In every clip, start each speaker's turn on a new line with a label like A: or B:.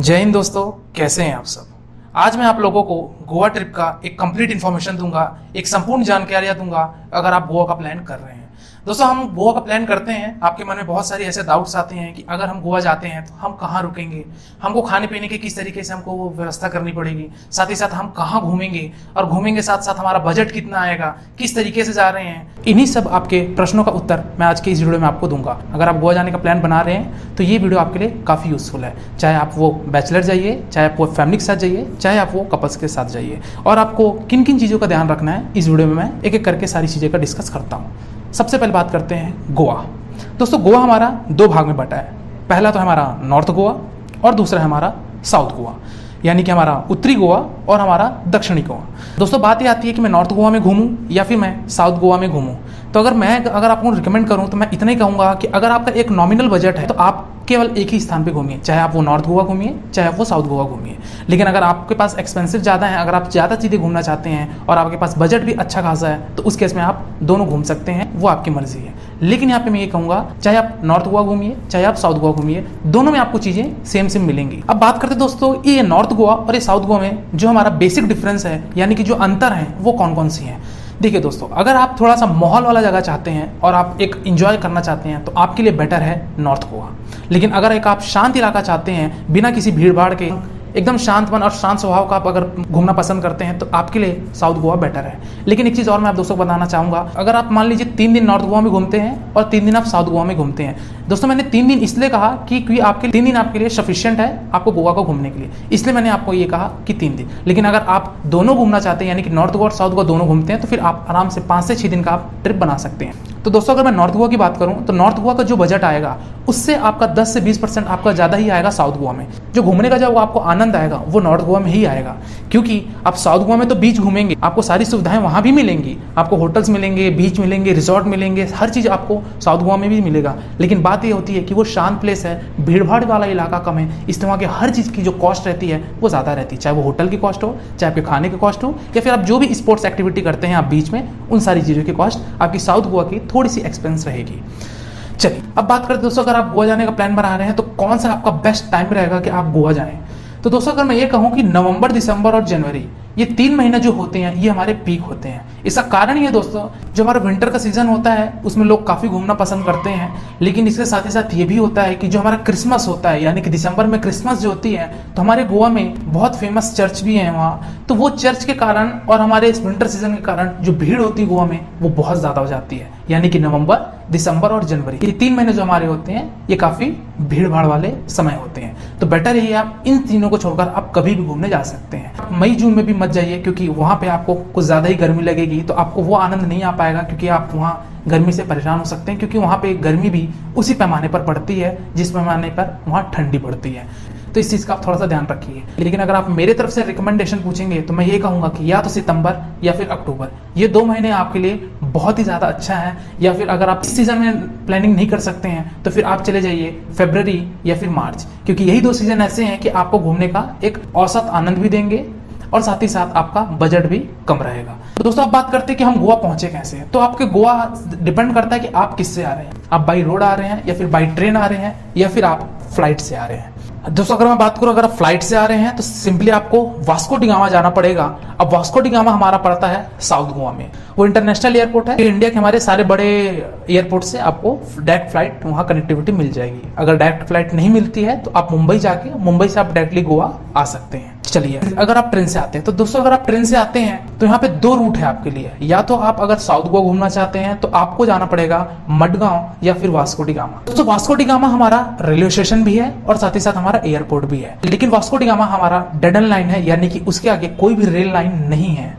A: जय हिंद दोस्तों, कैसे हैं आप सब। आज मैं आप लोगों को गोवा ट्रिप का एक कंप्लीट इन्फॉर्मेशन दूंगा, एक संपूर्ण जानकारियां दूंगा अगर आप गोवा का प्लान कर रहे हैं। दोस्तों, हम गोवा का प्लान करते हैं, आपके मन में बहुत सारे ऐसे डाउट्स आते हैं कि अगर हम गोवा जाते हैं तो हम कहाँ रुकेंगे, हमको खाने पीने के किस तरीके से हमको व्यवस्था करनी पड़ेगी, साथ ही साथ हम कहाँ घूमेंगे और घूमेंगे साथ साथ हमारा बजट कितना आएगा, किस तरीके से जा रहे हैं। इन्हीं सब आपके प्रश्नों का उत्तर मैं आज के इस वीडियो में आपको दूंगा। अगर आप गोवा जाने का प्लान बना रहे हैं तो ये वीडियो आपके लिए काफ़ी यूजफुल है, चाहे आप वो बैचलर जाइए, चाहे आप वो फैमिली के साथ जाइए, चाहे आप वो कपल्स के साथ जाइए। और आपको किन किन चीज़ों का ध्यान रखना है इस वीडियो में मैं एक एक करके सारी चीज़ें का डिस्कस करता हूँ। सबसे पहले बात करते हैं गोवा। दोस्तों, गोवा हमारा दो भाग में बटा है। पहला तो हमारा नॉर्थ गोवा और दूसरा है हमारा साउथ गोवा, यानी कि हमारा उत्तरी गोवा और हमारा दक्षिणी गोवा। दोस्तों, बात ये आती है कि मैं नॉर्थ गोवा में घूमूं या फिर मैं साउथ गोवा में घूमूं। तो अगर आपको रिकमेंड करूं तो मैं इतना ही कहूंगा कि अगर आपका एक नॉमिनल बजट है तो आप केवल एक ही स्थान पे घूमिए, चाहे आप वो नॉर्थ गोवा घूमिए, चाहे आप वो साउथ गोवा घूमिए। लेकिन अगर आपके पास एक्सपेंसिव ज़्यादा है, अगर आप ज़्यादा चीज़ें घूमना चाहते हैं और आपके पास बजट भी अच्छा खासा है, तो उस केस में आप दोनों घूम सकते हैं, वो आपकी मर्जी है। लेकिन यहाँ पे मैं ये कहूँगा, चाहे आप नॉर्थ गोवा घूमिए, चाहे आप साउथ गोवा घूमिए, दोनों में आपको चीज़ें सेम सेम मिलेंगी। अब बात करते हैं दोस्तों, ये नॉर्थ गोवा और ये साउथ गोवा में जो हमारा बेसिक डिफरेंस है, यानी कि जो अंतर है, वो कौन कौन सी हैं। देखिए दोस्तों, अगर आप थोड़ा सा माहौल वाला जगह चाहते हैं और आप एक एंजॉय करना चाहते हैं तो आपके लिए बेटर है नॉर्थ गोवा। लेकिन अगर एक आप शांत इलाका चाहते हैं, बिना किसी भीड़ भाड़ के, एकदम शांत मन और शांत स्वभाव का आप अगर घूमना पसंद करते हैं तो आपके लिए साउथ गोवा बेटर है। लेकिन एक चीज़ और मैं आप दोस्तों को बताना चाहूँगा, अगर आप मान लीजिए 3 दिन नॉर्थ गोवा में घूमते हैं और 3 दिन आप साउथ गोवा में घूमते हैं। दोस्तों, मैंने 3 दिन इसलिए कहा कि आपके 3 दिन आपके लिए सफिशिएंट है आपको गोवा को घूमने के लिए, इसलिए मैंने आपको ये कहा कि 3 दिन। लेकिन अगर आप दोनों घूमना चाहते हैं, यानी कि नॉर्थ गोवा और साउथ गोवा दोनों घूमते हैं, तो फिर आप आराम से 5 से 6 दिन का आप ट्रिप बना सकते हैं। तो दोस्तों, अगर मैं नॉर्थ गोवा की बात करूं तो नॉर्थ गोवा का जो बजट आएगा उससे आपका 10 से 20% आपका ज़्यादा ही आएगा साउथ गोवा में। जो घूमने का जो आपको आनंद आएगा वो नॉर्थ गोवा में ही आएगा, क्योंकि आप साउथ गोवा में तो बीच घूमेंगे, आपको सारी सुविधाएं वहाँ भी मिलेंगी, आपको होटल्स मिलेंगे, बीच मिलेंगे, रिजॉर्ट मिलेंगे, हर चीज़ आपको साउथ गोवा में भी मिलेगा। लेकिन बात ये होती है कि वो शांत प्लेस है, भीड़ भाड़ वाला इलाका कम है, इस तरह के हर चीज़ की जो कॉस्ट रहती है वो ज़्यादा रहती है, चाहे वो होटल की कॉस्ट हो, चाहे आपके खाने की कॉस्ट हो, या फिर आप जो भी स्पोर्ट्स एक्टिविटी करते हैं आप बीच में, उन सारी चीज़ों की कॉस्ट आपकी साउथ गोवा की थोड़ी सी एक्सपेंस रहेगी। चलिए अब बात करते हैं दोस्तों, अगर आप गोवा जाने का प्लान बना रहे हैं तो कौन सा आपका बेस्ट टाइम रहेगा कि आप गोवा जाएं। तो दोस्तों, अगर मैं ये कहूँ कि नवंबर, दिसंबर और जनवरी, ये 3 महीने जो होते हैं ये हमारे पीक होते हैं। इसका कारण ये दोस्तों, जो हमारा विंटर का सीजन होता है उसमें लोग काफ़ी घूमना पसंद करते हैं। लेकिन इसके साथ ही साथ ये भी होता है कि जो हमारा क्रिसमस होता है, यानी कि दिसंबर में क्रिसमस जो होती है, तो हमारे गोवा में बहुत फेमस चर्च भी है वहाँ। तो वो चर्च के कारण और हमारे इस विंटर सीजन के कारण जो भीड़ होती है गोवा में वो बहुत ज़्यादा हो जाती है। यानी कि नवंबर, दिसंबर और जनवरी, ये 3 महीने जो हमारे होते हैं ये काफ़ी भीड़ भाड़ वाले समय होते हैं। तो बेटर यही है आप इन तीनों को छोड़कर आप कभी भी घूमने जा सकते हैं। मई जून में भी मत जाइए, क्योंकि वहाँ पे आपको कुछ ज़्यादा ही गर्मी लगेगी, तो आपको वो आनंद नहीं आ पाएगा, क्योंकि आप वहाँ गर्मी से परेशान हो सकते हैं, क्योंकि वहाँ पे गर्मी भी उसी पैमाने पर पड़ती है जिस पैमाने पर वहाँ ठंडी पड़ती है। तो इस चीज़ का आप थोड़ा सा ध्यान रखिए। लेकिन अगर आप मेरे तरफ से रिकमेंडेशन पूछेंगे तो मैं ये कहूँगा कि या तो सितंबर या फिर अक्टूबर, ये 2 महीने आपके लिए बहुत ही ज़्यादा अच्छा है। या फिर अगर आप इस सीज़न में प्लानिंग नहीं कर सकते हैं तो फिर आप चले जाइए फरवरी या फिर मार्च, क्योंकि यही 2 सीज़न ऐसे हैं कि आपको घूमने का एक औसत आनंद भी देंगे और साथ ही साथ आपका बजट भी कम रहेगा। तो दोस्तों, आप बात करते हैं कि हम गोवा पहुंचे कैसे। तो आपके गोवा डिपेंड करता है कि आप किससे आ रहे हैं, आप बाई रोड आ रहे हैं या फिर बाई ट्रेन आ रहे हैं या फिर आप फ्लाइट से आ रहे हैं। दोस्तों, अगर मैं बात करूं, अगर आप फ्लाइट से आ रहे हैं तो सिंपली आपको वास्को डी गामा जाना पड़ेगा। अब वास्को डी गामा हमारा पड़ता है साउथ गोवा में, वो इंटरनेशनल एयरपोर्ट है। इंडिया के हमारे सारे बड़े एयरपोर्ट से आपको डायरेक्ट फ्लाइट वहाँ कनेक्टिविटी मिल जाएगी। अगर डायरेक्ट फ्लाइट नहीं मिलती है तो आप मुंबई जाके मुंबई से आप डायरेक्टली गोवा आ सकते हैं। चलिए, अगर आप ट्रेन से आते हैं तो दोस्तों, अगर आप ट्रेन से आते हैं तो यहाँ पे 2 रूट है आपके लिए। या तो आप अगर साउथ गोवा घूमना चाहते हैं तो आपको जाना पड़ेगा मडगांव या फिर वास्को डी गामा। दोस्तों, वास्को डी गामा हमारा रेलवे स्टेशन भी है और साथ ही साथ हमारा एयरपोर्ट भी है। लेकिन वास्को डी गामा हमारा डेड एंड लाइन है, यानी कि उसके आगे कोई भी रेल लाइन नहीं है।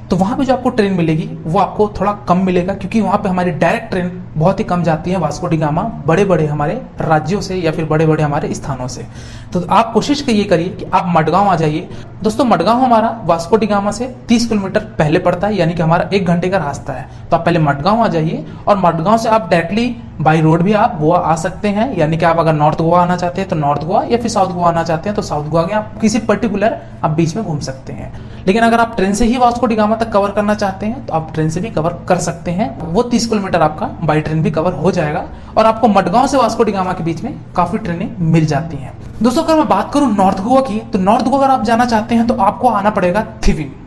A: तो वहाँ पे जो आपको ट्रेन मिलेगी वो आपको थोड़ा कम मिलेगा, क्योंकि वहाँ पे हमारी डायरेक्ट ट्रेन बहुत ही कम जाती है वास्को डी गामा बड़े बड़े हमारे राज्यों से या फिर बड़े बड़े हमारे स्थानों से। तो आप कोशिश ये करिए कि आप मडगांव आ जाइए। दोस्तों, मडगांव हमारा वास्को डी गामा से 30 किलोमीटर पहले पड़ता है, यानी कि हमारा 1 घंटे का रास्ता है। तो आप पहले मडगांव आ जाइए और मडगांव से आप डायरेक्टली बाई रोड भी आप गोवा आ सकते हैं। यानी कि आप अगर नॉर्थ गोवा आना चाहते हैं तो नॉर्थ गोवा, या फिर साउथ गोवा आना चाहते हैं तो साउथ गोवा के आप किसी पर्टिकुलर आप बीच में घूम सकते हैं। लेकिन अगर आप ट्रेन से ही वास्को डी गामा तक कवर करना चाहते हैं तो आप ट्रेन से भी कवर कर सकते हैं। वो 30 किलोमीटर आपका बाई ट्रेन भी कवर हो जाएगा और आपको मडगांव से वास्को डी गामा के बीच में काफ़ी ट्रेनें मिल जाती हैं। दोस्तों अगर मैं बात करूं नॉर्थ गोवा की, तो नॉर्थ गोवा अगर आप जाना चाहते हैं तो आपको आना पड़ेगा थिविम।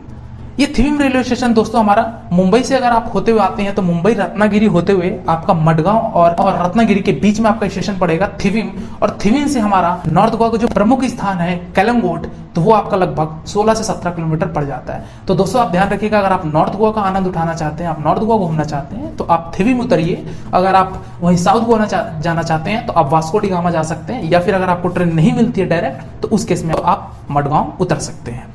A: ये थिविम रेलवे स्टेशन दोस्तों हमारा मुंबई से अगर आप होते हुए आते हैं तो मुंबई रत्नागिरी होते हुए आपका मडगांव और रत्नागिरी के बीच में आपका स्टेशन पड़ेगा थिविम। और थिविम से हमारा नॉर्थ गोवा का जो प्रमुख स्थान है कलंगोट, तो वो आपका लगभग 16 से 17 किलोमीटर पड़ जाता है। तो दोस्तों आप ध्यान रखिएगा, अगर आप नॉर्थ गोवा का आनंद उठाना चाहते हैं, आप नॉर्थ गोवा घूमना चाहते हैं तो आप थिविम उतरिए। अगर आप वहीं साउथ गोवा जाना चाहते हैं तो आप वास्को डी गामा जा सकते हैं, या फिर अगर आपको ट्रेन नहीं मिलती है डायरेक्ट तो उस केस में आप मडगांव उतर सकते हैं।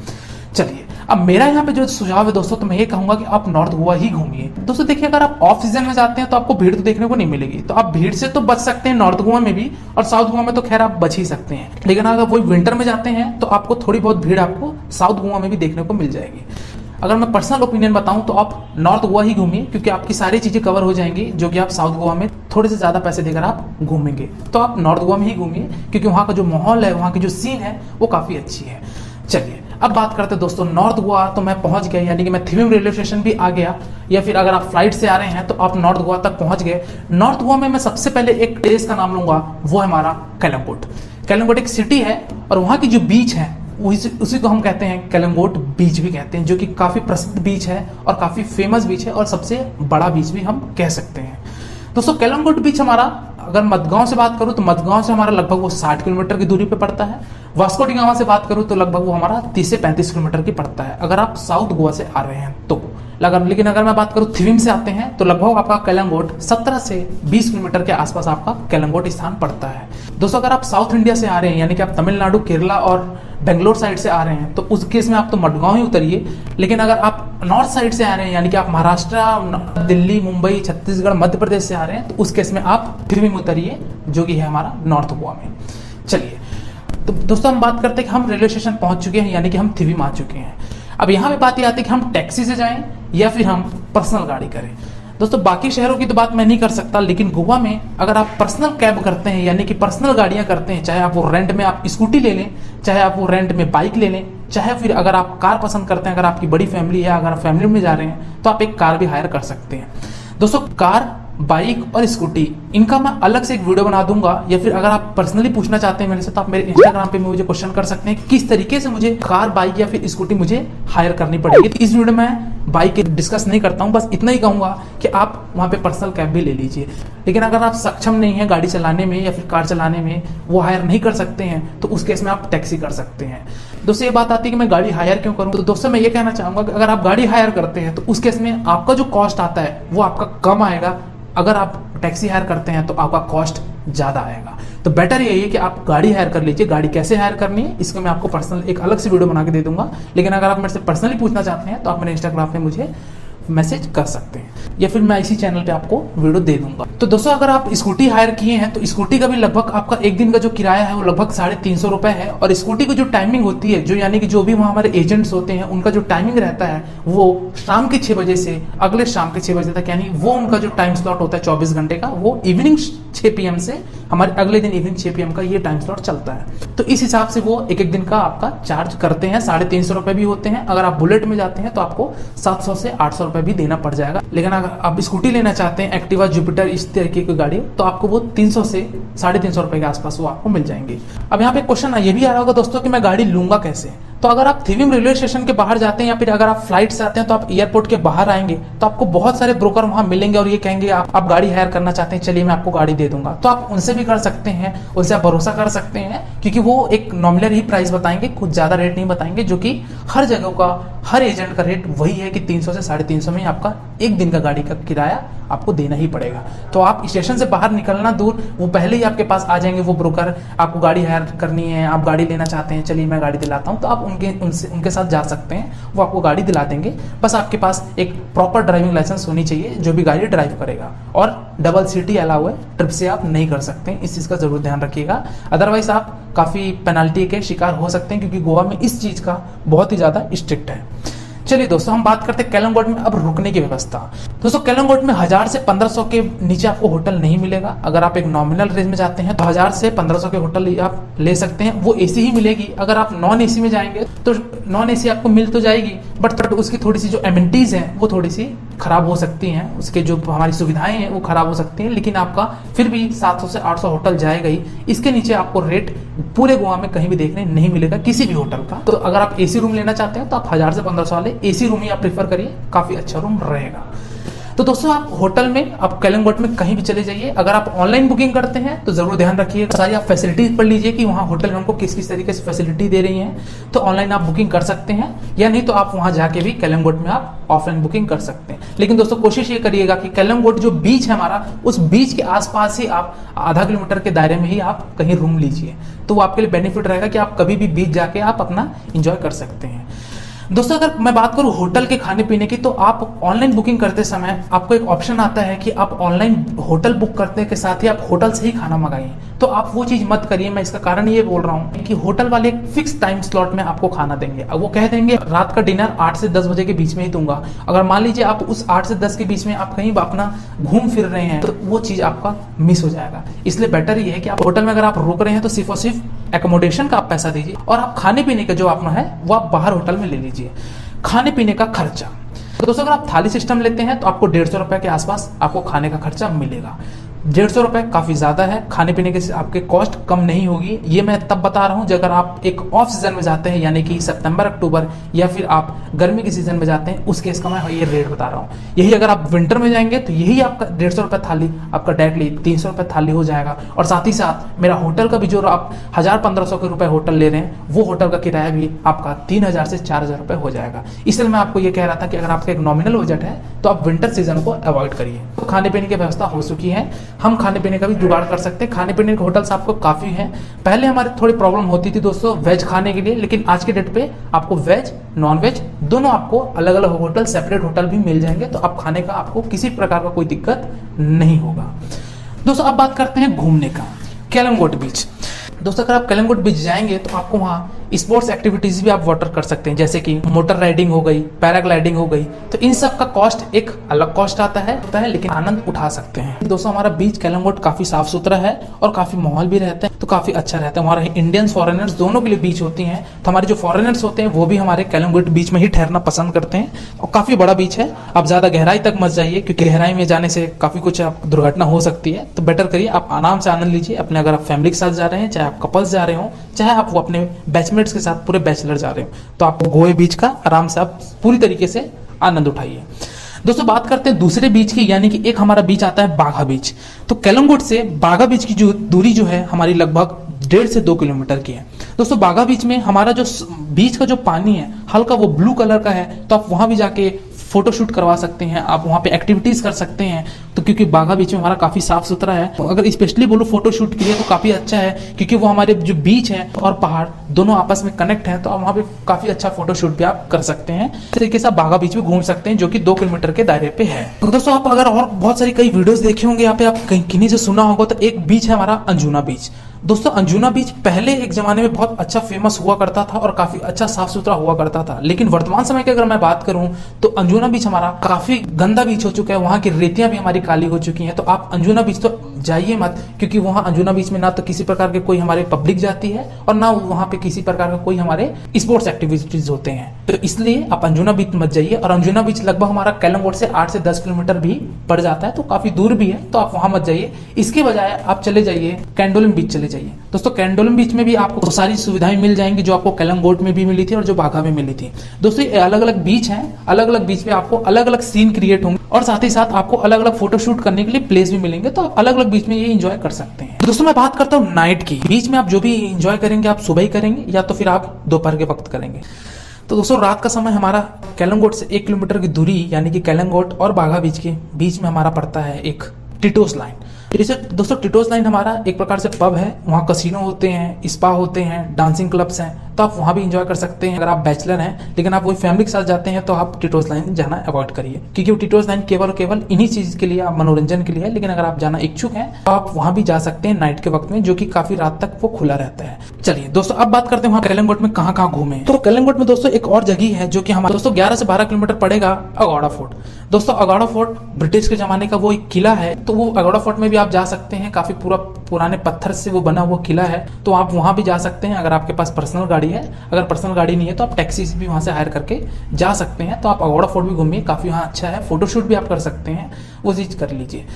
A: चलिए अब मेरा यहाँ पे जो सुझाव है दोस्तों, तो मैं ये कहूंगा कि आप नॉर्थ गोवा ही घूमिए। दोस्तों देखिए, अगर आप ऑफ सीजन में जाते हैं तो आपको भीड़ तो देखने को नहीं मिलेगी, तो आप भीड़ से तो बच सकते हैं नॉर्थ गोवा में भी, और साउथ गोवा में तो खैर आप बच ही सकते हैं। लेकिन अगर वही विंटर में जाते हैं तो आपको थोड़ी बहुत भीड़ आपको साउथ गोवा में भी देखने को मिल जाएगी। अगर मैं पर्सनल ओपिनियन बताऊं तो आप नॉर्थ गोवा ही घूमिए, क्योंकि आपकी सारी चीजें कवर हो जाएंगी जो कि आप साउथ गोवा में थोड़े से ज्यादा पैसे देकर आप घूमेंगे। तो आप नॉर्थ गोवा में ही घूमिए, क्योंकि वहां का जो माहौल है, वहां की जो सीन है वो काफी अच्छी है। चलिए अब बात करते हैं दोस्तों नॉर्थ गोवा। तो मैं पहुंच गया, यानी कि मैं थिविम रेलवे स्टेशन भी आ गया, या फिर अगर आप फ्लाइट से आ रहे हैं तो आप नॉर्थ गोवा तक पहुंच गए। नॉर्थ गोवा में मैं सबसे पहले एक प्लेस का नाम लूंगा, वो है हमारा कलंगोट। कलंगोट एक सिटी है और वहां की जो बीच है उसी को हम कहते हैं कलंगोट बीच भी कहते हैं, जो कि काफी प्रसिद्ध बीच है और काफी फेमस बीच है और सबसे बड़ा बीच भी हम कह सकते हैं। दोस्तों कलंगोट बीच हमारा, अगर मडगांव से बात करूं तो मडगांव से हमारा लगभग वो 60 किलोमीटर की दूरी पे पड़ता है। वास्को डी गामा से बात करूं तो लगभग वो हमारा 30 से 35 किलोमीटर की पड़ता है, अगर आप साउथ गोवा से आ रहे हैं तो। लेकिन अगर मैं बात करूं थिविम से आते हैं तो लगभग आपका कलंगोट 17 से 20 किलोमीटर के आसपास आपका कलंगोट स्थान पड़ता है। दोस्तों अगर आप साउथ इंडिया से आ रहे हैं, यानी कि आप तमिलनाडु, केरला और बेंगलोर साइड से आ रहे हैं, तो उस केस में आप तो मडगांव ही उतरिए। लेकिन अगर आप नॉर्थ साइड से आ रहे हैं, यानी कि आप महाराष्ट्र, दिल्ली, मुंबई, छत्तीसगढ़, मध्य प्रदेश से आ रहे हैं, तो उस केस में आप थिविम उतरिए, जो कि है हमारा नॉर्थ गोवा में। चलिए तो दोस्तों हम बात करते हैं कि हम रेलवे स्टेशन पहुंच चुके हैं, यानी कि हम थिविम आ चुके हैं। अब यहाँ पे बात ये आती है कि हम टैक्सी से जाएं या फिर हम पर्सनल गाड़ी करें। दोस्तों बाकी शहरों की तो बात मैं नहीं कर सकता, लेकिन गोवा में अगर आप पर्सनल कैब करते हैं, यानी कि पर्सनल गाड़ियां करते हैं, चाहे आप वो रेंट में आप स्कूटी ले लें, चाहे आप वो रेंट में बाइक ले लें, चाहे फिर अगर आप कार पसंद करते हैं, अगर आपकी बड़ी फैमिली है, अगर आप फैमिली में जा रहे हैं तो आप एक कार भी हायर कर सकते हैं। दोस्तों कार, बाइक और स्कूटी, इनका मैं अलग से एक वीडियो बना दूंगा, या फिर अगर आप पर्सनली पूछना चाहते हैं मेरे से तो आप मेरे इंस्टाग्राम पे मुझे क्वेश्चन कर सकते हैं किस तरीके से मुझे कार, बाइक या फिर स्कूटी मुझे हायर करनी पड़ेगी। तो इस वीडियो में बाइक डिस्कस नहीं करता हूं, बस इतना ही कहूंगा कि आप वहां पे पर्सनल कैब भी ले लीजिए। लेकिन अगर आप सक्षम नहीं है गाड़ी चलाने में या फिर कार चलाने में, वो हायर नहीं कर सकते हैं, तो उस केस में आप टैक्सी कर सकते हैं। दोस्तों ये बात आती है कि मैं गाड़ी हायर क्यों करूं, तो दोस्तों मैं ये कहना चाहूंगा कि अगर आप गाड़ी हायर करते हैं तो उस केस में आपका जो कॉस्ट आता है वो आपका कम आएगा। अगर आप टैक्सी हायर करते हैं तो आपका कॉस्ट ज्यादा आएगा। तो बेटर यही है कि आप गाड़ी हायर कर लीजिए। गाड़ी कैसे हायर करनी है इसको मैं आपको पर्सनल एक अलग से वीडियो बना के दे दूंगा, लेकिन अगर आप मेरे से पर्सनली पूछना चाहते हैं तो आप मेरे इंस्टाग्राम पे मुझे मैसेज कर सकते हैं, या फिर मैं इसी चैनल पे आपको वीडियो दे दूंगा। तो दोस्तों अगर आप स्कूटी हायर किए हैं तो स्कूटी का भी लगभग आपका एक दिन का जो किराया है वो लगभग 350 रुपए है। और स्कूटी की जो टाइमिंग होती है, जो यानी कि जो भी वहाँ हमारे एजेंट्स होते हैं उनका जो टाइमिंग रहता है वो शाम के 6 बजे से अगले शाम के 6 बजे तक, यानी वो उनका जो टाइम स्लॉट होता है 24 घंटे का, वो इवनिंग 6 PM से हमारे अगले दिन इवनिंग 6 PM का ये टाइम स्लॉट चलता है। तो इस हिसाब से वो एक दिन का आपका चार्ज करते हैं। 350 रुपए भी होते हैं। अगर आप बुलेट में जाते हैं तो आपको 700 से 800 रुपए भी देना पड़ जाएगा। लेकिन अगर आप स्कूटी लेना चाहते हैं, एक्टिवा, जुपिटर, इस तरीके की गाड़ी, तो आपको वो 300 से 350 रुपए के आसपास वो आपको मिल जाएंगे। अब यहाँ पे क्वेश्चन ये भी आ रहा होगा दोस्तों कि मैं गाड़ी लूंगा कैसे। तो अगर आप थिविम रेलवे स्टेशन के बाहर जाते हैं या फिर अगर आप फ्लाइट से आते हैं तो आप एयरपोर्ट के बाहर आएंगे तो आपको बहुत सारे ब्रोकर वहां मिलेंगे और ये कहेंगे आप गाड़ी हायर करना चाहते हैं, चलिए मैं आपको गाड़ी दे दूंगा। तो आप उनसे भी कर सकते हैं, उनसे आप भरोसा कर सकते हैं, क्योंकि वो एक नॉमिनल ही प्राइस बताएंगे, कुछ ज्यादा रेट नहीं बताएंगे, जो कि हर जगह का हर एजेंट का रेट वही है कि 300 से 350 में आपका एक दिन का गाड़ी का किराया आपको देना ही पड़ेगा। तो आप स्टेशन से बाहर निकलना दूर, वो पहले ही आपके पास आ जाएंगे वो ब्रोकर, आपको गाड़ी हायर करनी है, आप गाड़ी लेना चाहते हैं, चलिए मैं गाड़ी दिलाता हूं, तो आप उनके साथ जा सकते हैं, वो आपको गाड़ी दिला देंगे। बस आपके पास एक प्रॉपर ड्राइविंग लाइसेंस होनी चाहिए जो भी गाड़ी ड्राइव करेगा, और डबल सीटी अलाउ है, ट्रिप से आप नहीं कर सकते हैं, इस चीज का जरूर ध्यान रखिएगा। अदरवाइज आप काफी पेनाल्टी के शिकार हो सकते हैं, क्योंकि गोवा में इस चीज का बहुत ही ज्यादा स्ट्रिक्ट है। चलिए दोस्तों हम बात करते हैं कलंगोट में अब रुकने की व्यवस्था। दोस्तों कलंगोट में 1000 से 1500 के नीचे आपको होटल नहीं मिलेगा। अगर आप एक नॉमिनल रेंज में जाते हैं तो 1000 से 1500 के होटल आप ले सकते हैं, वो एसी ही मिलेगी। अगर आप नॉन एसी में जाएंगे तो नॉन एसी आपको मिल तो जाएगी, बट उसकी थोड़ी सी जो एमिनिटीज हैं वो थोड़ी सी खराब हो सकती हैं, उसके जो हमारी सुविधाएं हैं वो खराब हो सकती हैं, लेकिन आपका फिर भी 700 से 800 होटल जाएगा ही। इसके नीचे आपको रेट पूरे गोवा में कहीं भी देखने नहीं मिलेगा किसी भी होटल का। तो अगर आप एसी रूम लेना चाहते हैं तो आप 1000 से 1500 वाले एसी रूम ही आप प्रीफर करिए, काफी अच्छा रूम रहेगा। तो दोस्तों आप होटल में, आप कलिंगोट में कहीं भी चले जाइए, अगर आप ऑनलाइन बुकिंग करते हैं तो जरूर ध्यान रखिए, सारी आप फैसिलिटीज पढ़ लीजिए कि वहाँ होटल में हमको किस किस तरीके से फैसिलिटी दे रही हैं। तो ऑनलाइन आप बुकिंग कर सकते हैं, या नहीं तो आप वहाँ जाके भी कलिंगोट में आप ऑफलाइन बुकिंग कर सकते हैं। लेकिन दोस्तों कोशिश ये करिएगा कि कलिंगोट जो बीच है हमारा, उस बीच के आसपास ही आप आधा किलोमीटर के दायरे में ही आप कहीं रूम लीजिए, तो वो आपके लिए बेनिफिट रहेगा कि आप कभी भी बीच जाके आप अपना इंजॉय कर सकते हैं। दोस्तों अगर मैं बात करूं होटल के खाने पीने की, तो आप ऑनलाइन बुकिंग करते समय आपको एक ऑप्शन आता है कि आप ऑनलाइन होटल बुक करने के साथ ही आप होटल से ही खाना मंगाइए। तो आप वो चीज मत करिए। मैं इसका कारण ये बोल रहा हूँ कि होटल वाले एक फिक्स टाइम स्लॉट में आपको खाना देंगे। अब वो कह देंगे रात का डिनर 8 से 10 बजे के बीच में ही दूंगा। अगर मान लीजिए आप उस 8 से 10 के बीच में आप कहीं अपना घूम फिर रहे हैं तो वो चीज आपका मिस हो जाएगा। इसलिए बेटर ये है कि आप होटल में अगर आप रुक रहे हैं तो सिर्फ और सिर्फ एकोमोडेशन का आप पैसा दीजिए, और आप खाने पीने का जो अपना है वो आप बाहर होटल में ले लीजिए। खाने पीने का खर्चा, तो दोस्तों अगर आप थाली सिस्टम लेते हैं तो आपको 150 रुपए के आसपास आपको खाने का खर्चा मिलेगा। 150 रुपए काफी ज्यादा है, खाने पीने के आपके कॉस्ट कम नहीं होगी। ये मैं तब बता रहा हूँ जब अगर आप एक ऑफ सीजन में जाते हैं, यानी कि सितंबर अक्टूबर, या फिर आप गर्मी के सीजन में जाते हैं, उस केस का मैं ये रेट बता रहा हूँ। यही अगर आप विंटर में जाएंगे तो यही आपका 150 रुपए थाली आपका डायरेक्टली 300 रुपए थाली हो जाएगा। और साथ ही साथ मेरा होटल का भी जो आप 1000-1500 के रुपए होटल ले रहे हैं, वो होटल का किराया भी आपका 3000 से 4000 रुपए हो जाएगा। इसलिए मैं आपको ये कह रहा था कि अगर आपका एक नॉमिनल बजट है तो आप विंटर सीजन को अवॉइड करिए। तो खाने पीने की व्यवस्था हो चुकी है, हम खाने पीने का भी जुगाड़ कर सकते हैं। खाने पीने के होटल्स आपको काफी हैं। पहले हमारे थोड़ी प्रॉब्लम होती थी दोस्तों वेज खाने के लिए, लेकिन आज के डेट पे आपको वेज नॉन वेज दोनों आपको अलग अलग होटल, सेपरेट होटल भी मिल जाएंगे। तो आप खाने का आपको किसी प्रकार का कोई दिक्कत नहीं होगा। दोस्तों अब बात करते हैं घूमने का, कलिंगोट बीच। दोस्तों अगर आप कलिंगोट बीच जाएंगे तो आपको वहाँ स्पोर्ट्स एक्टिविटीज भी आप वाटर कर सकते हैं, जैसे कि मोटर राइडिंग हो गई, पैराग्लाइडिंग हो गई। तो इन सब का कॉस्ट एक अलग कॉस्ट आता है, लेकिन आनंद उठा सकते हैं। दोस्तों हमारा बीच कलिंगोट काफी साफ सुथरा है और काफी माहौल भी रहता है, तो काफी अच्छा रहता है। हमारे इंडियंस फॉरेनर्स दोनों के लिए बीच होती हैं, तो हमारे जो फॉरेनर्स होते हैं वो भी हमारे कलिंगोट बीच में ही ठहरना पसंद करते हैं। और काफी बड़ा बीच है, आप ज्यादा गहराई तक मत जाइए, क्योंकि गहराई में जाने से काफी कुछ दुर्घटना हो सकती है। तो बेटर करिए आप आराम से आनंद लीजिए अपने, अगर आप फैमिली के साथ जा रहे हैं, चाहे आप कपल्स जा रहे हो, चाहे आप वो अपने बैचमेट्स के साथ पूरे बैचलर जा रहे हो, तो आपको गोवा बीच का आराम से आप पूरी तरीके से आनंद उठाइए। दोस्तों बात करते हैं दूसरे बीच की, यानी कि एक हमारा बीच आता है बाघा बीच। तो कलिंगोट से बाघा बीच की जो दूरी जो है हमारी लगभग 1.5 से 2 किलोमीटर की है। दोस्तों बाघा बीच में हमारा जो बीच का जो पानी है हल्का वो ब्लू कलर का है, तो आप वहां भी जाके फोटोशूट करवा सकते हैं, आप वहाँ पे एक्टिविटीज कर सकते हैं। तो क्योंकि बाघा बीच में हमारा काफी साफ सुथरा है, तो अगर स्पेशली बोलो फोटोशूट के लिए तो काफी अच्छा है, क्योंकि वो हमारे जो बीच है और पहाड़ दोनों आपस में कनेक्ट है, तो आप वहाँ पे काफी अच्छा फोटोशूट भी आप कर सकते हैं। इस तरीके से आप बाघा बीच में घूम सकते हैं, जो कि 2 किलोमीटर के दायरे पे है। तो दोस्तों आप अगर और बहुत सारी कई वीडियोस देखे होंगे, यहाँ पे आप किन्हीं से सुना होगा, तो एक बीच है हमारा अंजुना बीच। दोस्तों अंजुना बीच पहले एक जमाने में बहुत अच्छा फेमस हुआ करता था और काफी अच्छा साफ सुथरा हुआ करता था, लेकिन वर्तमान समय की अगर मैं बात करूं तो अंजुना बीच हमारा काफी गंदा बीच हो चुका है। वहां की रेतियां भी हमारी काली हो चुकी हैं। तो आप अंजुना बीच तो जाइए मत, क्योंकि वहां अंजुना बीच में ना तो किसी प्रकार के कोई हमारे पब्लिक जाती है और ना वहां पे किसी प्रकार का कोई हमारे स्पोर्ट्स एक्टिविटीज होते हैं। तो इसलिए आप अंजुना बीच मत जाइए। और अंजुना बीच लगभग हमारा कलिंगोट से 8 से 10 किलोमीटर भी पड़ जाता है, तो काफी दूर भी है, तो आप वहां मत जाइए। इसके बजाय आप चले जाइए कैंडोलिम बीच चले जाइए। दोस्तों कैंडोलिम बीच में भी आपको सारी सुविधाएं मिल जाएंगी जो आपको कलिंगोट में भी मिली थी और जो बाघा में मिली थी। दोस्तों ये अलग अलग बीच हैं, अलग अलग बीच में आपको अलग अलग सीन क्रिएट होंगे और साथ ही साथ आपको अलग अलग फोटोशूट करने के लिए प्लेस भी मिलेंगे, तो आप अलग अलग बीच में ये एंजॉय कर सकते हैं। दोस्तों मैं बात करता हूँ नाइट की। बीच में आप जो भी एंजॉय करेंगे आप सुबह ही करेंगे या तो फिर आप दोपहर के वक्त करेंगे। तो दोस्तों रात का समय हमारा कलिंगोट से 1 किलोमीटर की दूरी, यानी कि कलिंगोट और बाघा बीच के बीच में हमारा पड़ता है एक टिटोस लाइन। जैसे दोस्तों टिटोस लाइन हमारा एक प्रकार से पब है, वहाँ कसिनो होते हैं, स्पा होते हैं, डांसिंग क्लब्स हैं, तो आप वहाँ भी एंजॉय कर सकते हैं। अगर आप बैचलर हैं लेकिन आप वही फैमिली के साथ जाते हैं तो आप टिटोस लाइन जाना अवॉइड करिए, क्योंकि वो टिटोस लाइन केवल इन्हीं चीज के लिए, मनोरंजन के लिए है। लेकिन अगर आप जाना इच्छुक हैं तो आप वहाँ भी जा सकते हैं नाइट के वक्त में, जो कि काफी रात तक वो खुला रहता है। चलिए दोस्तों अब बात करते हैं वहाँ कलिंगोट में कहाँ कहाँ घूमे। तो कलिंगोट में दोस्तों एक और जगह है जो कि हमारा दोस्तों 11 से 12 किलोमीटर पड़ेगा, अगौड़ा फोर्ट। दोस्तों अगौड़ा फोर्ट ब्रिटिश के जमाने का वो एक किला है, तो वो अगौड़ा फोर्ट में भी आप जा सकते हैं, काफ़ी पूरा पुराने पत्थर से वो बना हुआ किला है, तो आप वहाँ भी जा सकते हैं अगर आपके पास पर्सनल गाड़ी है। अगर पर्सनल गाड़ी नहीं है तो आप टैक्सी से भी वहाँ से हायर करके जा सकते हैं। तो आप अगोड़ा फोर्ट भी घूमिए, काफ़ी वहाँ अच्छा है, फोटोशूट भी आप कर सकते हैं, वो चीज़ कर लीजिए।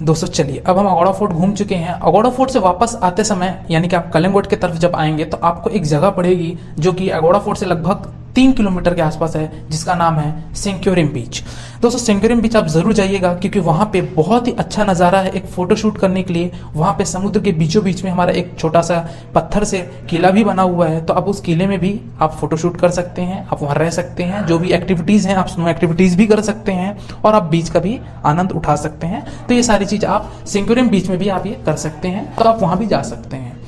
A: दोस्तों चलिए, अब हम अगोड़ा फोर्ट घूम चुके हैं। अगोड़ा फोर्ट से वापस आते समय यानी कि आप कलिंगोट की तरफ जब आएंगे तो आपको एक जगह पड़ेगी जो कि अगोड़ा फोर्ट से लगभग 3 किलोमीटर के आसपास है, जिसका नाम है सेंक्योरियम बीच। दोस्तों सेंक्योरियम बीच आप जरूर जाइएगा, क्योंकि वहाँ पे बहुत ही अच्छा नज़ारा है एक फोटोशूट करने के लिए। वहाँ पे समुद्र के बीचों बीच में हमारा एक छोटा सा पत्थर से किला भी बना हुआ है, तो आप उस किले में भी आप फोटोशूट कर सकते हैं, आप वहाँ रह सकते हैं, जो भी एक्टिविटीज़ हैं आप स्नो एक्टिविटीज़ भी कर सकते हैं, और आप बीच का भी आनंद उठा सकते हैं। तो ये सारी चीज़ आप सेंक्योरियम बीच में भी आप ये कर सकते हैं, तो आप वहाँ भी जा सकते हैं।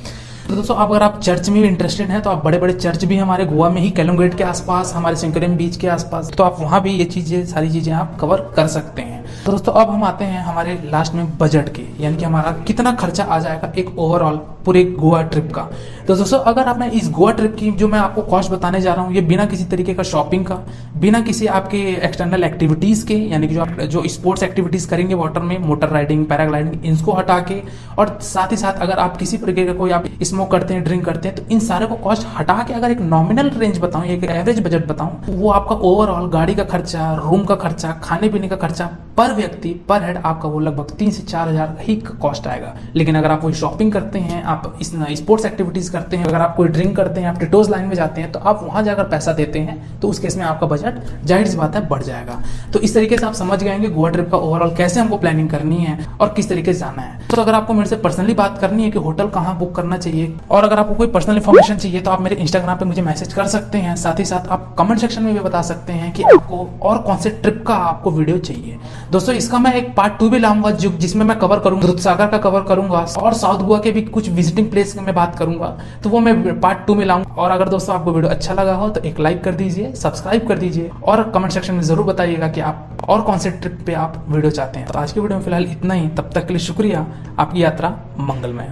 A: तो दोस्तों अगर आप चर्च में भी इंटरेस्टेड हैं तो आप बड़े बड़े चर्च भी हमारे गोवा में ही कैलम के आसपास, हमारे सेंक्योरियम बीच के आसपास, तो आप वहाँ भी ये चीज़ें सारी चीज़ें आप कवर कर सकते हैं। तो दोस्तों अब हम आते हैं हमारे लास्ट में बजट के, यानी कि हमारा कितना खर्चा आ जाएगा एक ओवरऑल पूरे गोवा ट्रिप का। तो दोस्तों अगर आप इस गोवा ट्रिप की जो मैं आपको कॉस्ट बताने जा रहा हूँ, ये बिना किसी तरीके का शॉपिंग का, बिना किसी आपके एक्सटर्नल एक्टिविटीज़ के, यानी कि जो स्पोर्ट्स एक्टिविटीज़ करेंगे वाटर में, मोटर राइडिंग, पैराग्लाइडिंग, इनको हटा के, और साथ ही साथ अगर आप किसी प्रकार का कोई आप स्मोक करते हैं, ड्रिंक करते हैं, तो इन सारे को कॉस्ट हटा के अगर एक नॉमिनल रेंज बताऊं, एक एवरेज बजट बताऊं, वो आपका ओवरऑल गाड़ी का खर्चा, रूम का खर्चा, खाने पीने का खर्चा पर व्यक्ति पर हेड आपका वो लगभग 3 से 4 हज़ार ही कॉस्ट आएगा। लेकिन अगर आप कोई शॉपिंग करते हैं, आप इस स्पोर्ट्स एक्टिविटीज करते हैं, अगर आप कोई ड्रिंक करते हैं, आप टिटोज लाइन में जाते हैं, तो आप वहां जाकर पैसा देते हैं, तो उस केस में आपका बजट जाहिर सी बात है बढ़ जाएगा। तो इस तरीके से आप समझ गएंगे गोवा ट्रिप का ओवरऑल कैसे हमको प्लानिंग करनी है और किस तरीके से जाना है। तो अगर आपको मेरे से पर्सनली बात करनी है कि होटल कहाँ बुक करना चाहिए, और अगर आपको कोई पर्सनल इन्फॉर्मेशन चाहिए, तो आप मेरे इंस्टाग्राम पे मुझे मैसेज कर सकते हैं। साथ ही साथ आप कमेंट सेक्शन में भी बता सकते हैं कि आपको और कौन से ट्रिप का आपको वीडियो चाहिए। दोस्तों इसका मैं एक पार्ट 2 भी लाऊंगा, जिसमें मैं कवर करूंगा, दूधसागर का कवर करूंगा, और साउथ गोवा के भी कुछ विजिटिंग प्लेस में बात करूंगा, तो वो मैं पार्ट 2 में लाऊंगा। और अगर दोस्तों आपको वीडियो अच्छा लगा हो तो एक लाइक कर दीजिए, सब्सक्राइब कर दीजिए, और कमेंट सेक्शन में जरूर बताइएगा कि आप और कौन से ट्रिप पे आप वीडियो चाहते हैं। तो आज की वीडियो में फिलहाल इतना ही, तब तक के लिए शुक्रिया। आपकी यात्रा मंगलमय हो।